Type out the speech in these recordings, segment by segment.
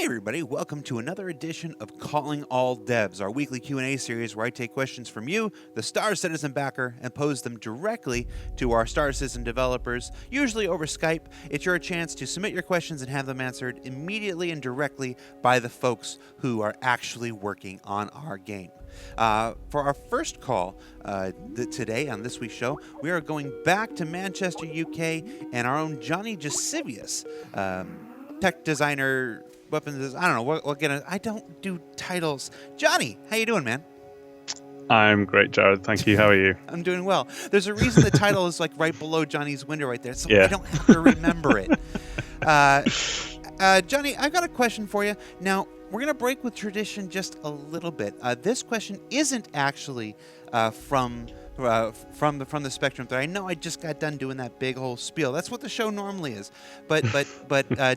Hey everybody, welcome to another edition of Calling All Devs, our weekly Q&A series where I take questions from you, the Star Citizen backer, and pose them directly to our Star Citizen developers, usually over Skype. It's your chance to submit your questions and have them answered immediately and directly by the folks who are actually working on our game. For our first call today on this week's show, we are going back to Manchester, UK, and our own Johnny Jasivius, tech designer, weapons. I don't know. We'll get it. I don't do titles. Johnny, how you doing, man? I'm great, Jared. Thank you. How are you? I'm doing well. There's a reason the title is like right below Johnny's window right there, so Yeah. I don't have to remember it. Johnny, I've got a question for you. Now, we're going to break with tradition just a little bit. This question isn't actually from the Spectrum thread. I know I just got done doing that big whole spiel. That's what the show normally is. But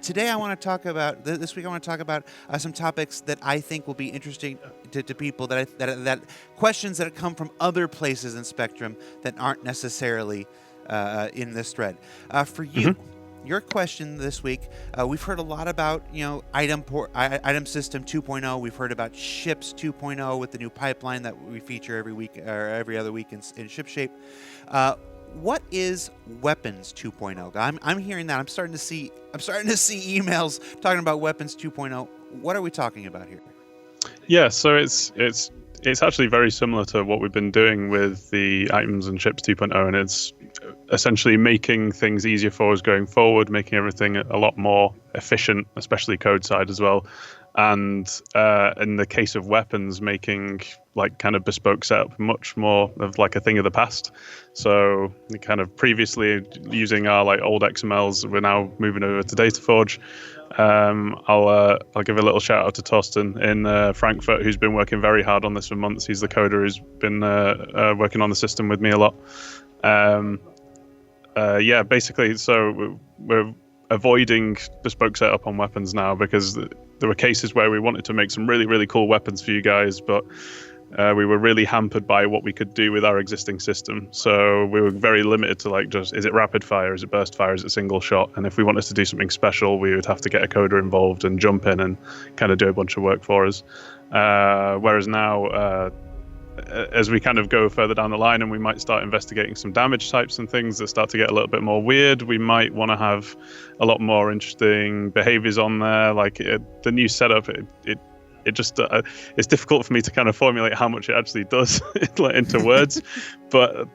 today I want to talk about this week. I want to talk about some topics that I think will be interesting to people. That questions that come from other places in Spectrum that aren't necessarily in this thread. For you. Your question this week, we've heard a lot about, item system 2.0. We've heard about ships 2.0 with the new pipeline that we feature every week or every other week in ShipShape. What is weapons 2.0? I'm hearing that. I'm starting to see emails talking about weapons 2.0. What are we talking about here? Yeah, so it's actually very similar to what we've been doing with the items and ships 2.0, and it's essentially making things easier for us going forward, making everything a lot more efficient, especially code side as well. And in the case of weapons, making like kind of bespoke setup much more of like a thing of the past. So kind of previously using our like old XMLs, we're now moving over to DataForge. I'll give a little shout out to Torsten in Frankfurt, who's been working very hard on this for months. He's the coder who's been working on the system with me a lot. Basically, so we're avoiding bespoke setup on weapons now because there were cases where we wanted to make some really, really cool weapons for you guys, but we were really hampered by what we could do with our existing system. So we were very limited to like just, is it rapid fire, is it burst fire, is it single shot? And if we wanted to do something special, we would have to get a coder involved and jump in and kind of do a bunch of work for us. Whereas now, as we kind of go further down the line and we might start investigating some damage types and things that start to get a little bit more weird, we might want to have a lot more interesting behaviors on there. Like the new setup, it just it's difficult for me to kind of formulate how much it actually does into words, but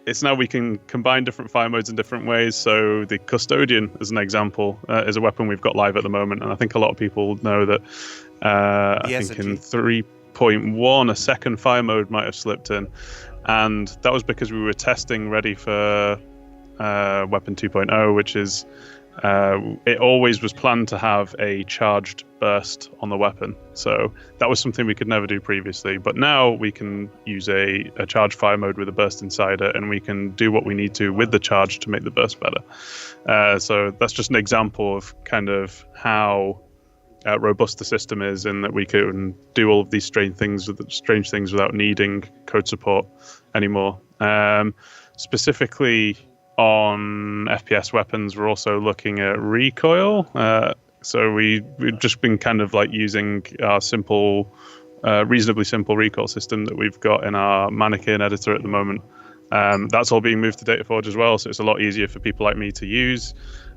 it's now we can combine different fire modes in different ways. So the Custodian, as an example, is a weapon we've got live at the moment, and I think a lot of people know that. I think in 3.1 a second fire mode might have slipped in, and that was because we were testing ready for Weapon 2.0, which is it always was planned to have a charged burst on the weapon. So that was something we could never do previously, but now we can use a charged fire mode with a burst inside it, and we can do what we need to with the charge to make the burst better. So that's just an example of kind of how robust the system is, in that we can do all of these strange things without needing code support anymore. Specifically on FPS weapons, we're also looking at recoil. So we've just been kind of like using our reasonably simple recoil system that we've got in our Mannequin editor at the moment. That's all being moved to DataForge as well, so it's a lot easier for people like me to use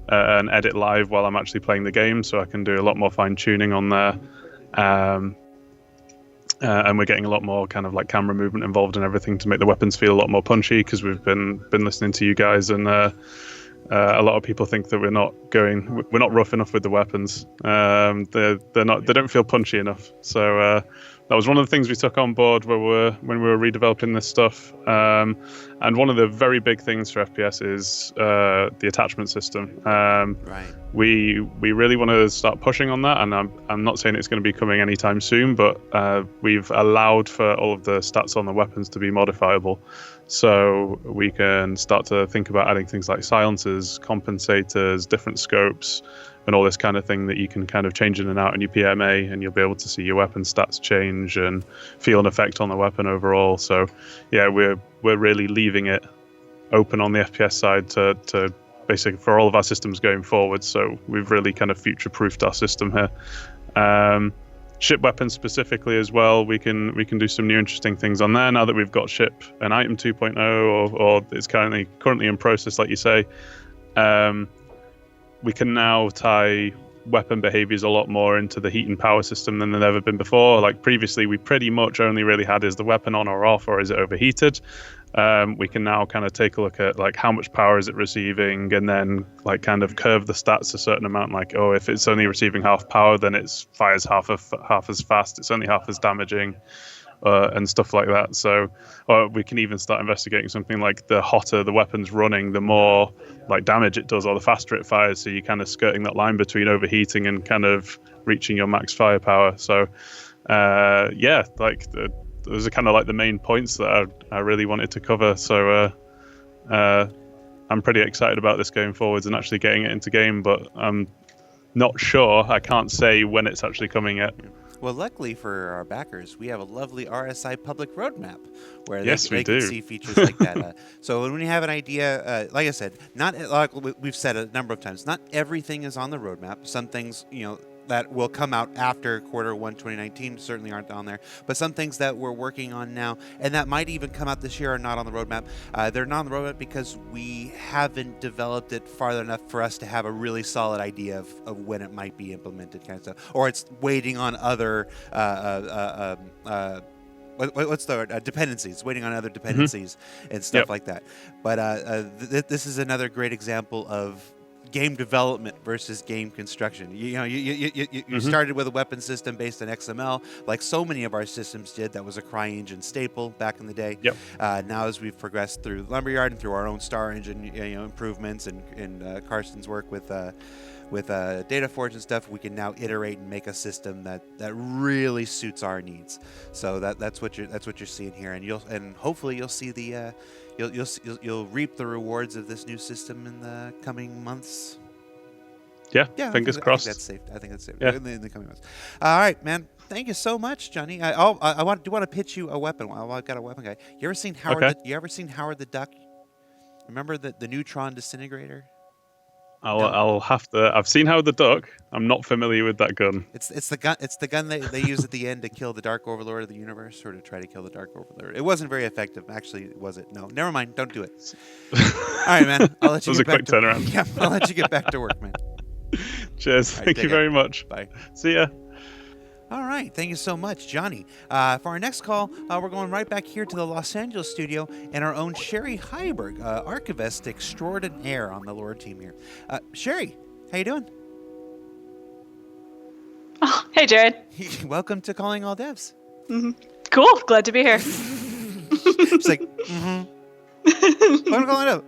and edit live while I'm actually playing the game, so I can do a lot more fine tuning on there. And we're getting a lot more kind of like camera movement involved and everything to make the weapons feel a lot more punchy, because we've been listening to you guys, and a lot of people think that we're not rough enough with the weapons. They don't feel punchy enough. So that was one of the things we took on board when we were redeveloping this stuff. And one of the very big things for FPS is the attachment system. Right. We really want to start pushing on that, and I'm not saying it's going to be coming anytime soon, but we've allowed for all of the stats on the weapons to be modifiable. So we can start to think about adding things like silencers, compensators, different scopes, and all this kind of thing that you can kind of change in and out in your PMA, and you'll be able to see your weapon stats change and feel an effect on the weapon overall. So yeah, we're really leaving it open on the FPS side to basically for all of our systems going forward. So we've really kind of future-proofed our system here. Ship weapons specifically as well, we can do some new interesting things on there now that we've got ship and item 2.0, or it's currently in process, like you say. We can now tie weapon behaviors a lot more into the heat and power system than they've ever been before. Like previously, we pretty much only really had, is the weapon on or off, or is it overheated? We can now kind of take a look at like how much power is it receiving, and then like kind of curve the stats a certain amount. Like, oh, if it's only receiving half power, then it fires half as fast. It's only half as damaging, and stuff like that. So, or we can even start investigating something like the hotter the weapon's running, the more like damage it does, or the faster it fires. So you're kind of skirting that line between overheating and kind of reaching your max firepower. So, yeah, like those are kind of like the main points that I really wanted to cover. So I'm pretty excited about this going forwards and actually getting it into game, but I'm not sure. I can't say when it's actually coming yet. Well, luckily for our backers, we have a lovely RSI public roadmap where Yes, they we can do. see features like that. So when you have an idea, like I said, not like we've said a number of times, not everything is on the roadmap. Some things, that will come out after quarter 1 2019 certainly aren't on there, but some things that we're working on now and that might even come out this year are not on the roadmap. They're not on the roadmap because we haven't developed it farther enough for us to have a really solid idea of when it might be implemented, kind of stuff, or it's waiting on other what's the word? Dependencies, waiting on other dependencies and stuff like that. But this is another great example of game development versus game construction. You started with a weapon system based on XML, like so many of our systems did. That was a CryEngine staple back in the day. Yep. Now, as we've progressed through Lumberyard and through our own Star Engine, improvements and Carson's work with DataForge and stuff, we can now iterate and make a system that really suits our needs. So that's what you're seeing here, and hopefully you'll see the. You'll reap the rewards of this new system in the coming months. Yeah, fingers crossed. I think that's safe. Yeah. In the coming months. All right, man. Thank you so much, Johnny. I want to pitch you a weapon. Well, I've got a weapon guy. You ever seen Howard? Okay. You ever seen Howard the Duck? Remember the neutron disintegrator? I'll have to. I've seen Howard the Duck. I'm not familiar with that gun. It's the gun. It's the gun they use at the end to kill the Dark Overlord of the universe, or to try to kill the Dark Overlord. It wasn't very effective, actually. Was it? No. Never mind. Don't do it. All right, man. I'll let you. It was a quick turnaround. Yeah, I'll let you get back to work, man. Cheers. Right, Thank you very much. Bye. See ya. All right. Thank you so much, Johnny. For our next call, we're going right back here to the Los Angeles studio and our own Sherry Heiberg, archivist extraordinaire on the Lore team here. Sherry, how you doing? Oh, hey, Jared. Welcome to Calling All Devs. Mm-hmm. Cool. Glad to be here. It's like, I'm calling it up.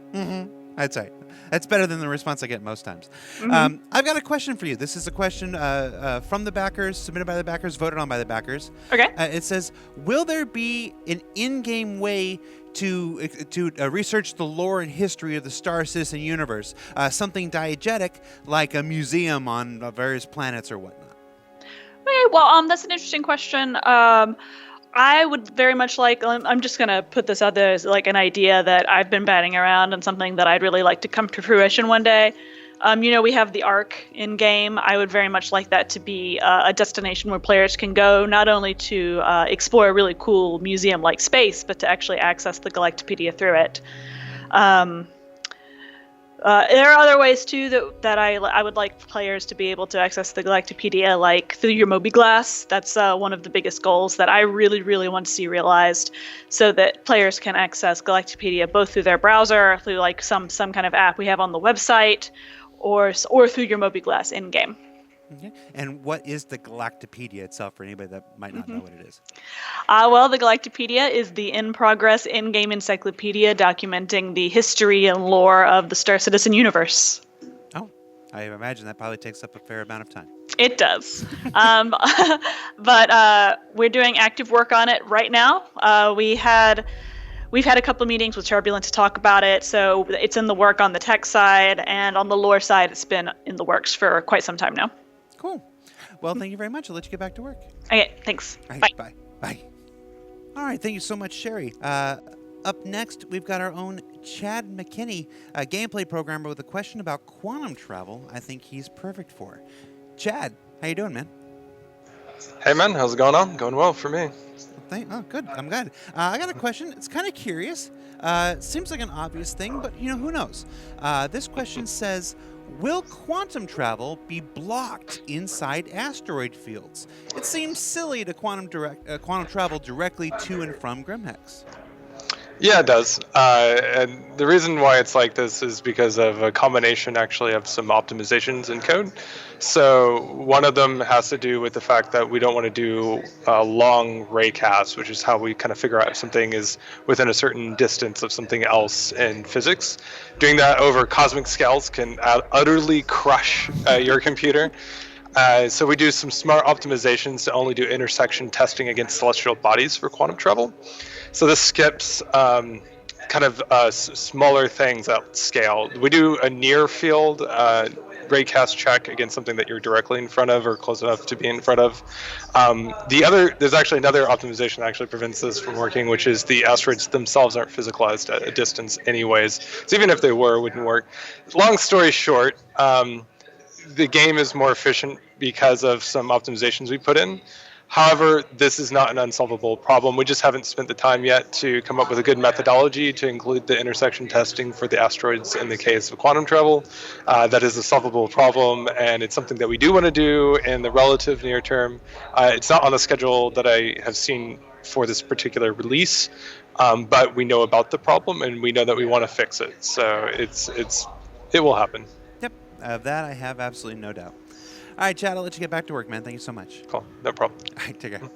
That's right. That's better than the response I get most times. I've got a question for you. This is a question from the backers, submitted by the backers, voted on by the backers. Okay. It says, will there be an in-game way to research the lore and history of the Star Citizen universe? Something diegetic, like a museum on various planets or whatnot. Okay, well, that's an interesting question. I would very much like, I'm just going to put this out there as like an idea that I've been batting around and something that I'd really like to come to fruition one day. We have the Ark in game. I would very much like that to be a destination where players can go not only to explore a really cool museum-like space, but to actually access the Galactopedia through it. There are other ways too that I would like players to be able to access the Galactopedia, like through your mobiGlas. That's one of the biggest goals that I really, really want to see realized, so that players can access Galactopedia both through their browser, through like some kind of app we have on the website, or through your mobiGlas in game. Okay. And what is the Galactopedia itself, for anybody that might not know what it is? Well, the Galactopedia is the in-progress in-game encyclopedia documenting the history and lore of the Star Citizen universe. Oh, I imagine that probably takes up a fair amount of time. It does. But we're doing active work on it right now. We've had a couple of meetings with Turbulent to talk about it, so it's in the work on the tech side, and on the lore side, it's been in the works for quite some time now. Cool. Well, thank you very much. I'll let you get back to work. Okay, thanks. All right, Bye. Bye. Bye. All right. Thank you so much, Sherry. up next, we've got our own Chad McKinney, a gameplay programmer with a question about quantum travel I think he's perfect for. Chad, how you doing, man? Hey man, how's it going on? Going well for me. Oh, good. I'm glad. I got a question. It's kind of curious. Seems like an obvious thing, but who knows? This question says, will quantum travel be blocked inside asteroid fields? It seems silly to quantum travel directly to and from Grimhex. Yeah, it does. And the reason why it's like this is because of a combination actually of some optimizations in code. So one of them has to do with the fact that we don't want to do long raycasts, which is how we kind of figure out if something is within a certain distance of something else in physics. Doing that over cosmic scales can utterly crush your computer. So we do some smart optimizations to only do intersection testing against celestial bodies for quantum travel. So this skips smaller things at scale. We do a near field raycast check against something that you're directly in front of or close enough to be in front of. There's actually another optimization that actually prevents this from working, which is the asteroids themselves aren't physicalized at a distance anyways. So even if they were, it wouldn't work. Long story short, the game is more efficient because of some optimizations we put in. However, this is not an unsolvable problem. We just haven't spent the time yet to come up with a good methodology to include the intersection testing for the asteroids in the case of quantum travel. That is a solvable problem, and it's something that we do want to do in the relative near term. It's not on the schedule that I have seen for this particular release, but we know about the problem, and we know that we want to fix it. So it will happen. Yep, that I have absolutely no doubt. All right, Chad, I'll let you get back to work, man. Thank you so much. Cool, no problem. All right, take care.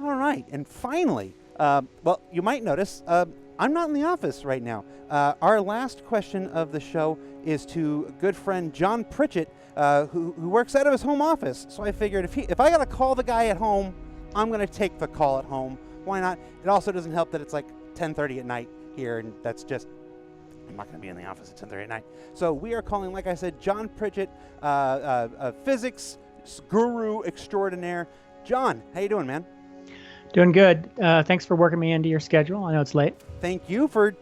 All right, and finally, well, you might notice I'm not in the office right now. Our last question of the show is to a good friend John Pritchett, who works out of his home office. So I figured if I got to call the guy at home, I'm going to take the call at home. Why not? It also doesn't help that it's like 10:30 at night here, and that's just... I'm not going to be in the office at 10:30 at night. So we are calling, like I said, John Pritchett, a physics guru extraordinaire. John, how you doing, man? Doing good. Thanks for working me into your schedule. I know it's late. Thank you for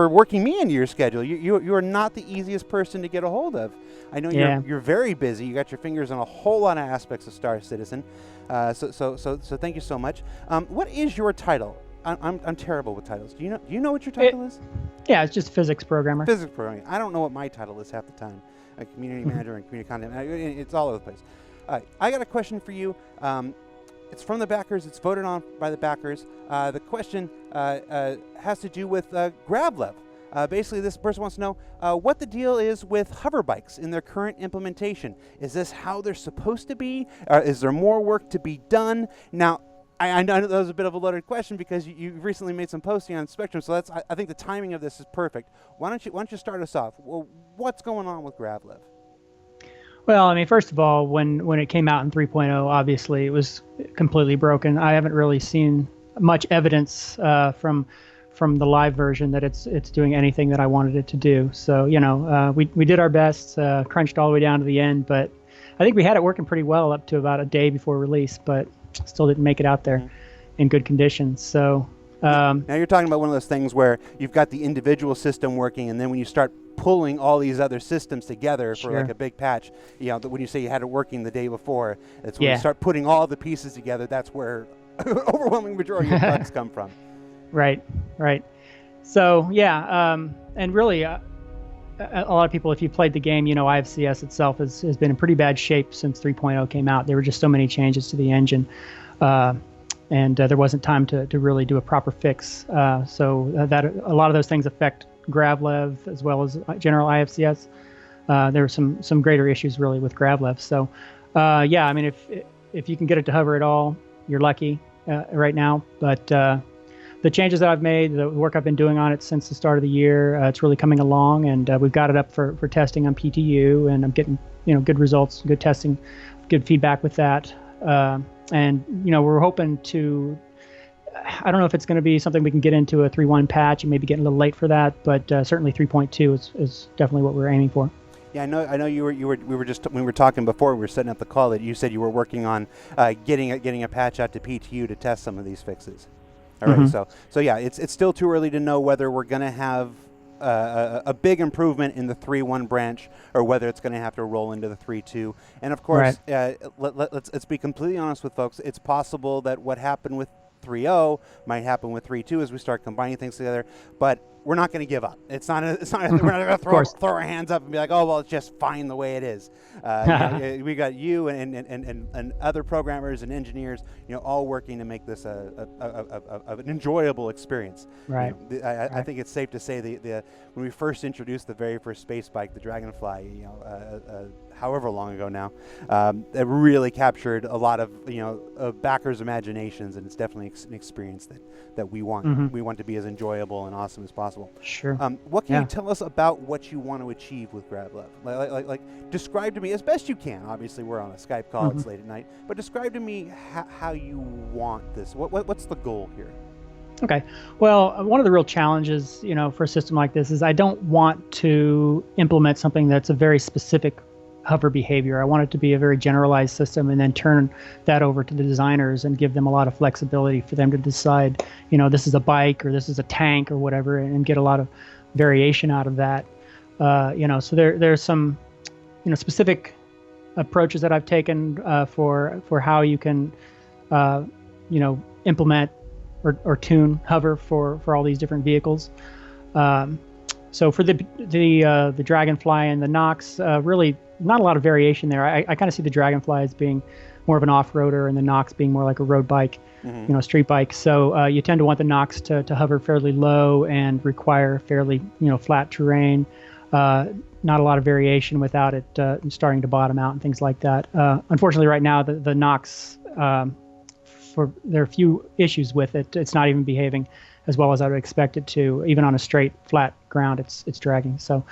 working me into your schedule. You are not the easiest person to get a hold of. I know you're very busy. You got your fingers on a whole lot of aspects of Star Citizen. So thank you so much. What is your title? I'm terrible with titles. Do you know what your title is? Yeah, it's just physics programmer. Physics programming. I don't know what my title is half the time. A community manager and community content. It's all over the place. I got a question for you. It's from the backers. It's voted on by the backers. The question has to do with GravLev. Basically, this person wants to know what the deal is with hover bikes in their current implementation. Is this how they're supposed to be? Is there more work to be done? Now, I know that was a bit of a loaded question because you recently made some posting on Spectrum, so I think the timing of this is perfect. Why don't you start us off? Well, what's going on with GravLev? Well, I mean, first of all, when it came out in 3.0, obviously it was completely broken. I haven't really seen much evidence from the live version that it's doing anything that I wanted it to do. So we did our best, crunched all the way down to the end, but I think we had it working pretty well up to about a day before release, but still didn't make it out there in good conditions. So now you're talking about one of those things where you've got the individual system working, and then when you start pulling all these other systems together for like a big patch, when you say you had it working the day before, it's when you start putting all the pieces together, that's where overwhelming majority of bugs come from. Right. So and really a lot of people, if you played the game, IFCS itself has been in pretty bad shape since 3.0 came out. There were just so many changes to the engine, and there wasn't time to really do a proper fix. So that a lot of those things affect GravLev as well as general IFCS. There were some greater issues really with GravLev. So I mean, if you can get it to hover at all, you're lucky right now. But the changes that I've made, the work I've been doing on it since the start of the year, it's really coming along, and we've got it up for testing on PTU, and I'm getting good results, good testing, good feedback with that. And we're hoping to, I don't know if it's going to be something we can get into a 3.1 patch. You may be getting a little late for that, but certainly 3.2 is definitely what we're aiming for. Yeah, I know we were just when we were talking before we were setting up the call that you said you were working on getting a patch out to PTU to test some of these fixes. All right, Mhm. so yeah, it's still too early to know whether we're going to have a big improvement in the 3.1 branch or whether it's going to have to roll into the 3.2. And of course, let's be completely honest with folks. It's possible that what happened with 3.0 might happen with 3.2 as we start combining things together, but we're not going to give up. It's not. We're not going to throw our hands up and be like, oh well, it's just fine the way it is. We got you and other programmers and engineers, all working to make this an enjoyable experience. Right. I think it's safe to say the when we first introduced the very first space bike, the Dragonfly, however long ago now, it really captured a lot of backers' imaginations, and it's definitely an experience that we want. Mhm. We want to be as enjoyable and awesome as possible. Sure. What can you tell us about what you want to achieve with GravLev? Like describe to me as best you can. Obviously, we're on a Skype call; it's late at night. But describe to me how you want this. What's the goal here? Okay. Well, one of the real challenges, for a system like this is I don't want to implement something that's a very specific hover behavior. I want it to be a very generalized system and then turn that over to the designers and give them a lot of flexibility for them to decide, this is a bike or this is a tank or whatever, and get a lot of variation out of that. So there's some, specific approaches that I've taken for how you can, implement or tune hover for all these different vehicles. So for the Dragonfly and the Nox, really not a lot of variation there. I kind of see the Dragonfly as being more of an off-roader and the Nox being more like a road bike, street bike. So you tend to want the Nox to hover fairly low and require fairly, flat terrain. Not a lot of variation without it starting to bottom out and things like that. Unfortunately, right now, the Nox, there are a few issues with it. It's not even behaving as well as I would expect it to. Even on a straight, flat ground, it's dragging. So,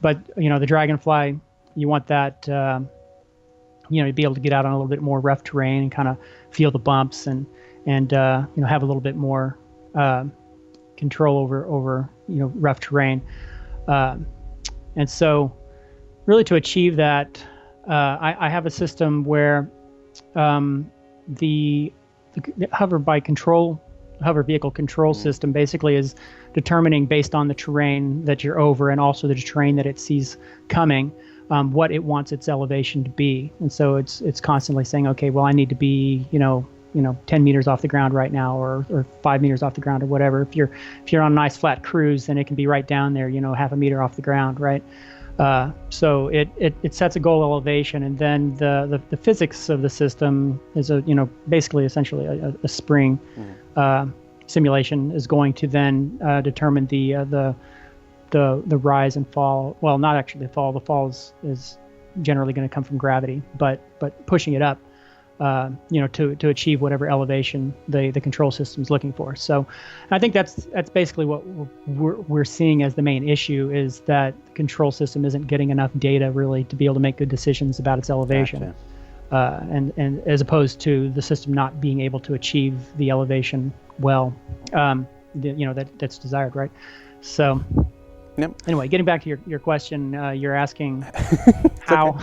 but the Dragonfly, you want that, to be able to get out on a little bit more rough terrain and kind of feel the bumps and have a little bit more control over rough terrain. And so, really, to achieve that, I have a system where the hover vehicle control system basically is determining, based on the terrain that you're over and also the terrain that it sees coming, what it wants its elevation to be. And so it's constantly saying, okay, well, I need to be 10 meters off the ground right now, or 5 meters off the ground, or whatever. If you're on a nice flat cruise, then it can be right down there, half a meter off the ground, right? So it sets a goal elevation, and then the physics of the system is basically essentially a spring simulation is going to then determine the rise and fall. Well, not actually the fall. The fall is generally going to come from gravity, but pushing it up, to achieve whatever elevation the control system is looking for. So I think that's basically what we're seeing as the main issue, is that the control system isn't getting enough data really to be able to make good decisions about its elevation. Gotcha. And as opposed to the system not being able to achieve the elevation well, that's desired, right? So Yep. Anyway, getting back to your question, you're asking how.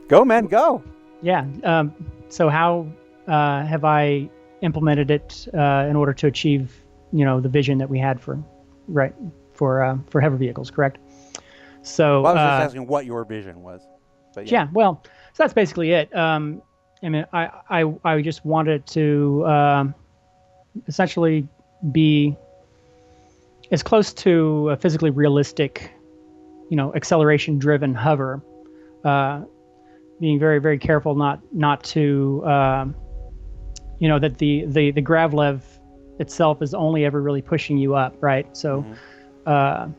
Go, man, go. Yeah. So how have I implemented it in order to achieve, the vision that we had for hover vehicles? Correct. So Well, I was just asking what your vision was. But yeah. Well, so that's basically it. I mean, I just wanted to essentially be as close to a physically realistic, acceleration-driven hover. Being very, very careful not to, that the GravLev itself is only ever really pushing you up, right? So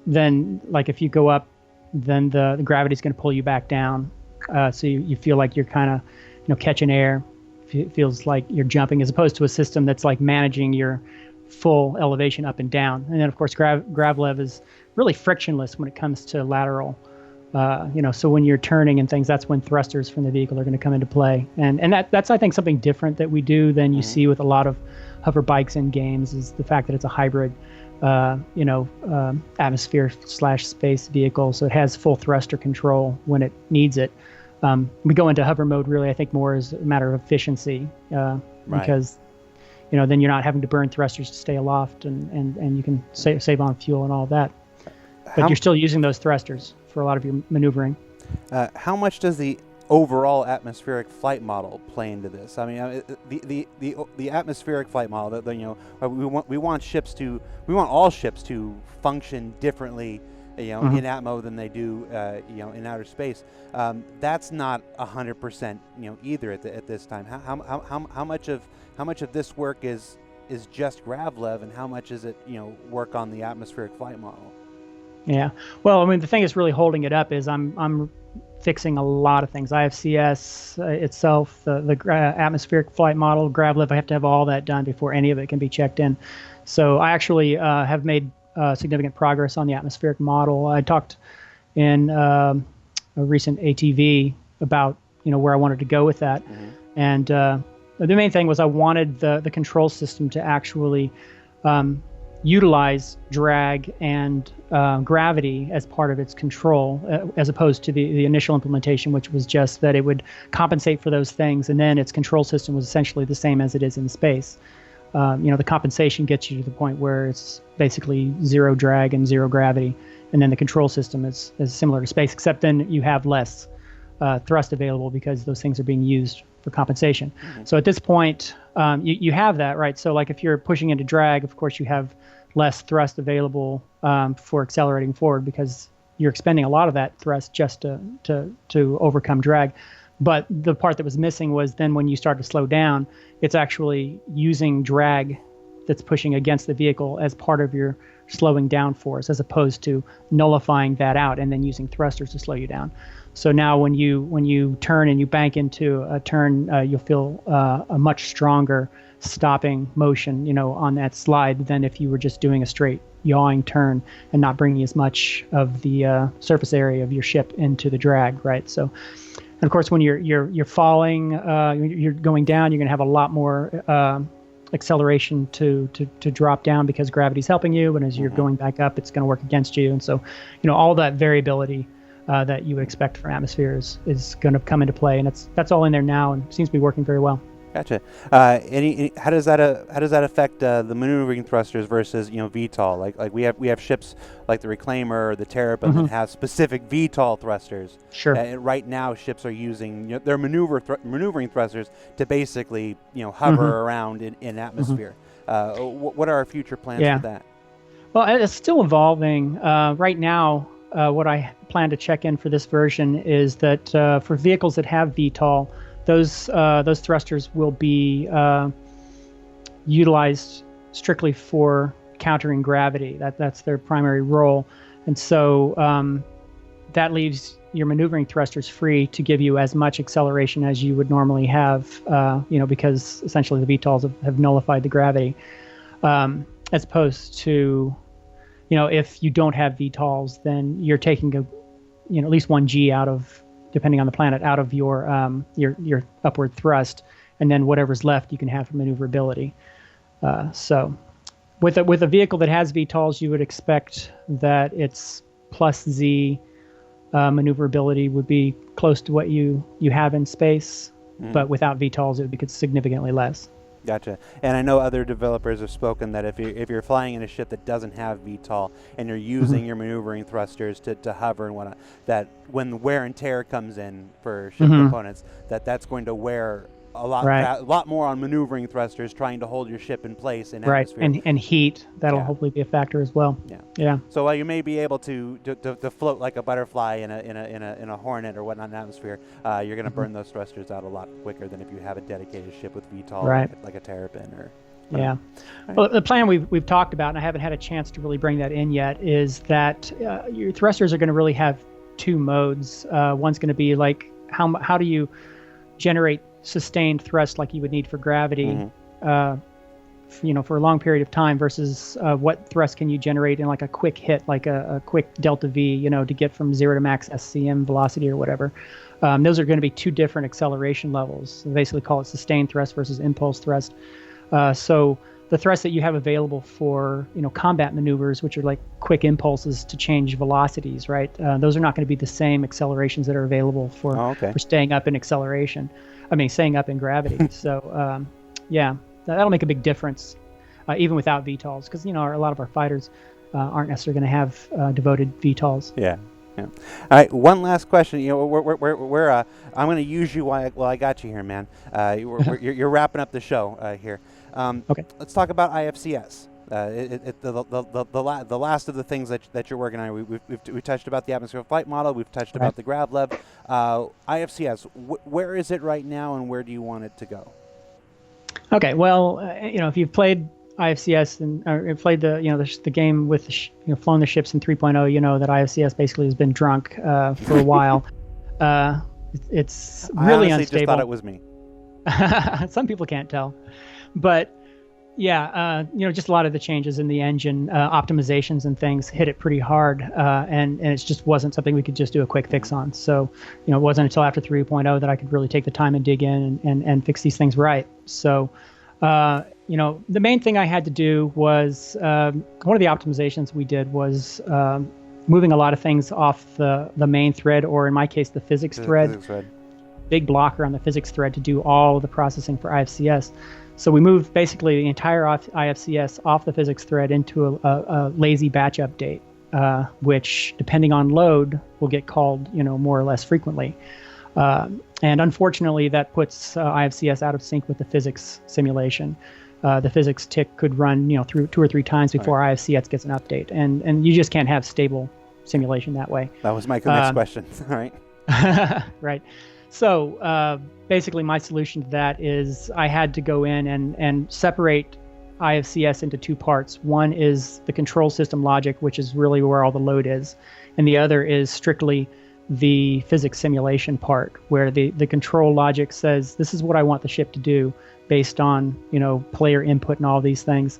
then, like, if you go up, then the gravity is going to pull you back down. So you feel like you're kind of, catching air. It feels like you're jumping, as opposed to a system that's like managing your full elevation up and down. And then, of course, GravLev is really frictionless when it comes to lateral. So when you're turning and things, that's when thrusters from the vehicle are going to come into play. And that's, I think, something different that we do than you see with a lot of hover bikes in games, is the fact that it's a hybrid, atmosphere/space vehicle. So it has full thruster control when it needs it. We go into hover mode really, I think, more as a matter of efficiency, because, then you're not having to burn thrusters to stay aloft, and you can save on fuel and all of that. But you're still using those thrusters for a lot of your maneuvering. How much does the overall atmospheric flight model play into this? I mean, the atmospheric flight model. We want all ships to function differently, in Atmo than they do, in outer space. That's not 100%, either at this time. How much of this work is just GravLev, and how much is it, work on the atmospheric flight model? Yeah. Well, I mean, the thing that's really holding it up is I'm fixing a lot of things. IFCS itself, the atmospheric flight model, GravLev, I have to have all that done before any of it can be checked in. So I actually have made significant progress on the atmospheric model. I talked in a recent ATV about where I wanted to go with that, and the main thing was I wanted the control system to actually utilize drag and gravity as part of its control, as opposed to the initial implementation, which was just that it would compensate for those things, and then its control system was essentially the same as it is in space. The compensation gets you to the point where it's basically zero drag and zero gravity, and then the control system is similar to space, except then you have less thrust available because those things are being used for compensation. So at this point, you have that, right? So like if you're pushing into drag, of course you have less thrust available for accelerating forward because you're expending a lot of that thrust just to overcome drag. But the part that was missing was then when you start to slow down, it's actually using drag that's pushing against the vehicle as part of your slowing down force, as opposed to nullifying that out and then using thrusters to slow you down. So now when you turn and you bank into a turn, you'll feel a much stronger stopping motion, on that slide than if you were just doing a straight yawing turn and not bringing as much of the surface area of your ship into the drag, right? So, and of course, when you're falling, you're going down, you're going to have a lot more acceleration to drop down because gravity's helping you, and as you're going back up, it's going to work against you, and so all that variability that you would expect from atmosphere is going to come into play, and that's all in there now, and seems to be working very well. Gotcha. How does that affect the maneuvering thrusters versus VTOL? Like we have ships like the Reclaimer or the Terrapin that have specific VTOL thrusters. Sure. Right now, ships are using their maneuvering thrusters to basically hover around in atmosphere. What are our future plans for that? Well, it's still evolving. Right now, what I plan to check in for this version is that for vehicles that have VTOL, those thrusters will be utilized strictly for countering gravity. That's their primary role, and so that leaves your maneuvering thrusters free to give you as much acceleration as you would normally have, because essentially the VTOLs have nullified the gravity, as opposed to, if you don't have VTOLs, then you're taking at least 1 G out of, depending on the planet, out of your upward thrust, and then whatever's left you can have for maneuverability. So with a vehicle that has VTOLs, you would expect that its plus Z maneuverability would be close to what you have in space, but without VTOLs it would be significantly less. Gotcha. And I know other developers have spoken that if you're flying in a ship that doesn't have VTOL and you're using your maneuvering thrusters to hover and whatnot, that when the wear and tear comes in for ship components, that's going to wear a lot more on maneuvering thrusters trying to hold your ship in place in atmosphere. And heat, that'll hopefully be a factor as well. Yeah. So while you may be able to float like a butterfly in a Hornet or whatnot in atmosphere, you're going to burn those thrusters out a lot quicker than if you have a dedicated ship with VTOL, like a Terrapin or. Yeah. Well, the plan we've talked about, and I haven't had a chance to really bring that in yet, is that your thrusters are going to really have two modes. One's going to be like how do you generate sustained thrust like you would need for gravity, for a long period of time, versus what thrust can you generate in like a quick hit, like a quick delta V, to get from 0 to max SCM velocity or whatever. Those are going to be two different acceleration levels. They basically call it sustained thrust versus impulse thrust. So the thrust that you have available for combat maneuvers, which are like quick impulses to change velocities, right? Those are not going to be the same accelerations that are available for staying up in acceleration. Staying up in gravity. So that'll make a big difference, even without VTOLs, because a lot of our fighters aren't necessarily going to have devoted VTOLs. Yeah. Yeah. All right. One last question. I'm going to use you while I got you here, man. You're wrapping up the show here. Okay. Let's talk about IFCS. The last of the things that you're working on. We've touched about the atmospheric flight model. We've touched about the GravLab. IFCS. Where is it right now, and where do you want it to go? Okay. Well, if you've played IFCS and played the game with flown the ships in 3.0, you know that IFCS basically has been drunk for a while. It's really I honestly unstable. just thought it was me. Some people can't tell, but yeah, just a lot of the changes in the engine, optimizations and things hit it pretty hard, and it just wasn't something we could just do a quick fix on. So it wasn't until after 3.0 that I could really take the time and dig in and fix these things right. So the main thing I had to do was one of the optimizations we did was moving a lot of things off the main thread, or in my case, the physics thread. Big blocker on the physics thread to do all of the processing for IFCS. So we moved basically the entire IFCS off the physics thread into a lazy batch update, which, depending on load, will get called more or less frequently. And unfortunately, that puts IFCS out of sync with the physics simulation. The physics tick could run through 2 or 3 times before IFCS gets an update, and you just can't have stable simulation that way. That was my next question. All right. Right. So basically, my solution to that is I had to go in and separate IFCS into 2 parts. One is the control system logic, which is really where all the load is, and the other is strictly the physics simulation part, where the control logic says this is what I want the ship to do based on player input and all these things,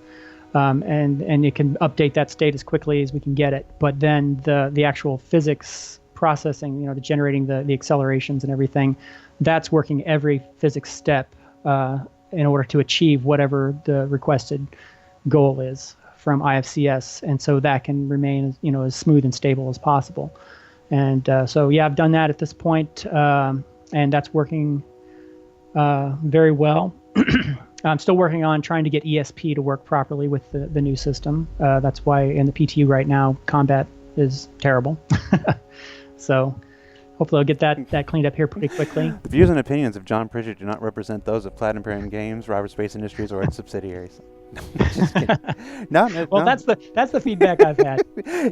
and it can update that state as quickly as we can get it. But then the actual physics processing, the generating the accelerations and everything, that's working every physics step in order to achieve whatever the requested goal is from IFCS, and so that can remain as smooth and stable as possible. And so I've done that at this point, and that's working very well. I'm still working on trying to get ESP to work properly with the new system. That's why in the PTU right now, combat is terrible. So hopefully I'll get that cleaned up here pretty quickly. The views and opinions of John Pritchett do not represent those of Platinum Imperium Games, Robert Space Industries, or its subsidiaries. Just kidding. No. Well, that's the feedback I've had.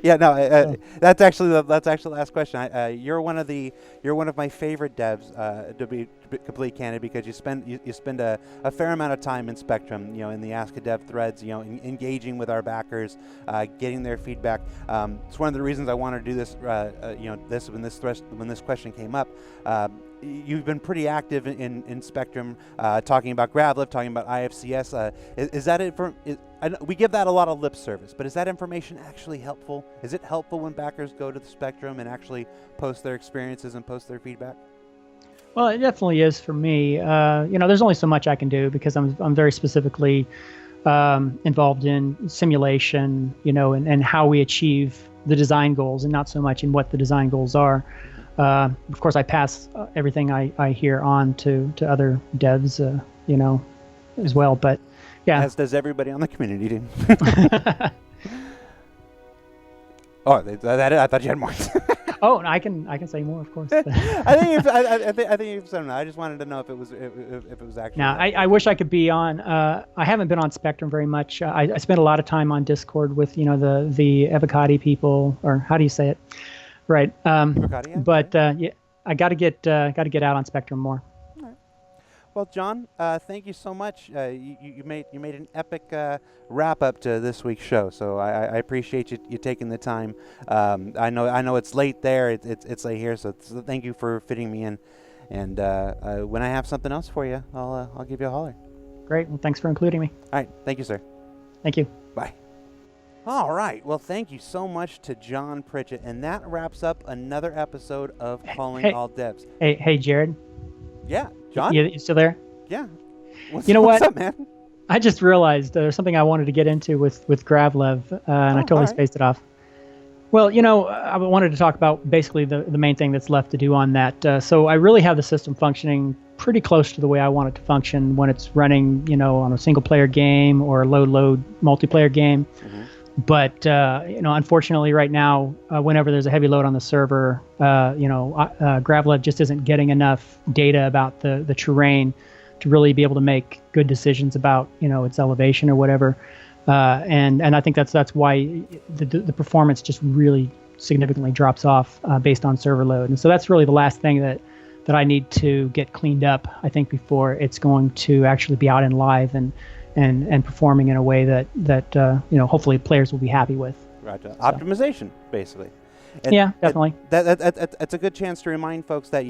Yeah, no. That's actually the last question. You're one of my favorite devs, to be completely candid, because you spend a fair amount of time in Spectrum, in the Ask a Dev threads, engaging with our backers, getting their feedback. It's one of the reasons I wanted to do this. When this question came up. You've been pretty active in Spectrum, talking about GravLab, talking about IFCS. Is that it? We give that a lot of lip service, but is that information actually helpful? Is it helpful when backers go to the Spectrum and actually post their experiences and post their feedback? Well, it definitely is for me. There's only so much I can do because I'm very specifically involved in simulation, and how we achieve the design goals, and not so much in what the design goals are. Of course, I pass everything I hear on to other devs, as well. But yeah, as does everybody on the community team. Oh, I thought you had more. Oh, I can say more, of course. I think you've said enough. I just wanted to know if it was actually. Now, I wish I could be on. I haven't been on Spectrum very much. I spent a lot of time on Discord with the Evocati people, or how do you say it? Right. But I got to get out on Spectrum more. All right. Well, John, thank you so much. You made an epic wrap up to this week's show. So I appreciate you taking the time. I know it's late there. It's late here. So thank you for fitting me in. And when I have something else for you, I'll give you a holler. Great. Well, thanks for including me. All right. Thank you, sir. Thank you. Bye. All right. Well, thank you so much to John Pritchett. And that wraps up another episode of Calling All Devs. Hey, Jared. Yeah, John? You still there? Yeah. What's what? Up, man? I just realized there's something I wanted to get into with GravLab, and I totally spaced it off. Well, I wanted to talk about basically the main thing that's left to do on that. So I really have the system functioning pretty close to the way I want it to function when it's running, on a single player game or a low multiplayer game. But unfortunately, right now, whenever there's a heavy load on the server, Gravelet just isn't getting enough data about the terrain to really be able to make good decisions about its elevation or whatever. And I think that's why the performance just really significantly drops off based on server load. And so that's really the last thing that I need to get cleaned up, I think, before it's going to actually be out in live and performing in a way that hopefully players will be happy with. Right. Optimization, basically. And yeah, definitely. That's a good chance to remind folks that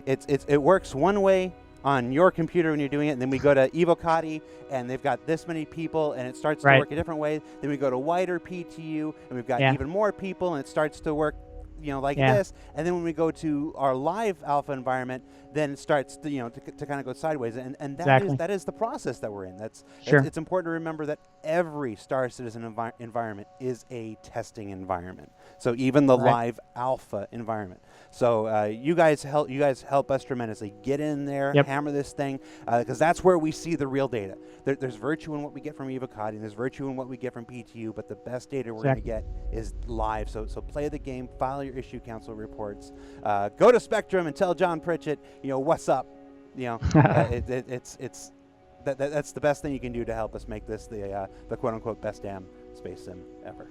it works one way on your computer when you're doing it, and then we go to Evocati and they've got this many people and it starts to work a different way. Then we go to wider PTU and we've got even more people and it starts to work this. And then when we go to our live alpha environment, then it starts to to kind of go sideways, and that is the process that we're in. It's important to remember that every Star Citizen environment is a testing environment. So even the live alpha environment. So you guys help us tremendously. Get in there, hammer this thing, because that's where we see the real data. There's virtue in what we get from Evocati, and there's virtue in what we get from PTU, but the best data we're going to get is live. So play the game, file your issue council reports, go to Spectrum and tell John Pritchett, what's up. That's the best thing you can do to help us make this the quote unquote best damn space sim ever.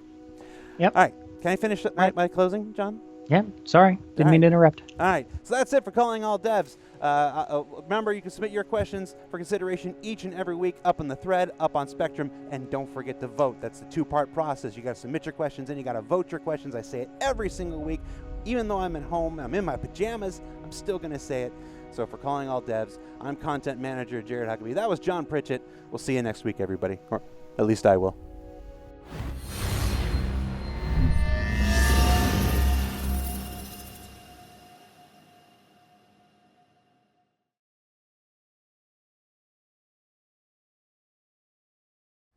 Yep. All right. Can I finish my closing, John? Yeah, sorry. Didn't mean to interrupt. All right. So that's it for Calling All Devs. Remember, you can submit your questions for consideration each and every week up on the thread, up on Spectrum, and don't forget to vote. That's the two-part process. You got to submit your questions and you got to vote your questions. I say it every single week. Even though I'm at home, I'm in my pajamas, I'm still going to say it. So for Calling All Devs, I'm Content Manager Jared Huckabee. That was John Pritchett. We'll see you next week, everybody. Or at least I will.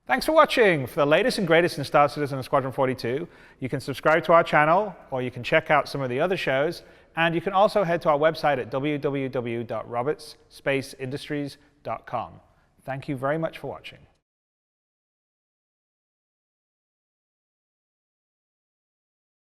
Thanks for watching. For the latest and greatest in Star Citizen and Squadron 42, you can subscribe to our channel, or you can check out some of the other shows, and you can also head to our website at www.robertsspaceindustries.com. Thank you very much for watching.